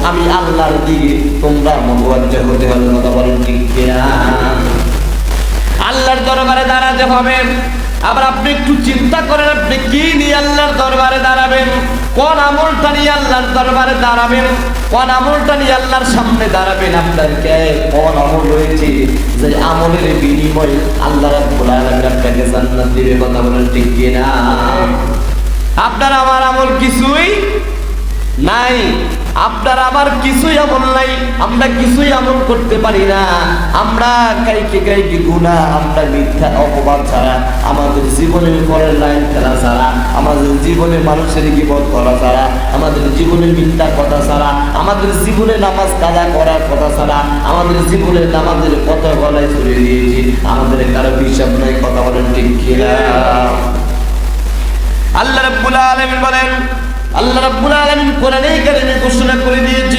আমি আল্লাহর দিকে তোমরা মুতাওয়াজ্জিহ হতে হবে। কথা বলেন ঠিক কিনা? আল্লাহর দরবারে দাঁড়াতে হবে। আবার আপনি একটু চিন্তা করেন, আপনি কি নিয়ে আল্লাহর দরবারে দাঁড়াবেন? কোন আমলটা নিয়ে আল্লাহর দরবারে দাঁড়াবেন? কোন আমলটা নিয়ে আল্লাহর সামনে দাঁড়াবেন? আপনাকে কোন আমল রয়েছে যে আমলের বিনিময়ে আল্লাহ রাব্বুল আলামিন আপনাকে জান্নাত দিবে? কথা বলেন ঠিক কিনা? আপনার আমার আমল কিছুই নাই, আপনার আমার কিছুই আমল নাই, আমরা কিছুই আমল করতে পারি না। আমরা কাইকে গুনাহ, আমরা মিথ্যা অপবাদ ছাড়া, আমাদের জীবনের পরের লাইন খেলা ছাড়া, আমাদের জীবনে মানুষের গীবত করা ছাড়া, আমাদের জীবনে মিথ্যা কথা ছাড়া, আমাদের জীবনে নামাজ কাজা করার কথা ছাড়া, আমাদের জীবনে নামাজের কথা গলায় ছড়িয়ে দিয়েছি, আমাদের কারো হিসাব নাই। কথা বলেন ঠিক কিনা? আল্লাহ রাব্বুল আলামিন বলেন, আল্লাহ রাব্বুল আলামিন কোরআনে কারিমে ঘোষণা করে দিয়েছেন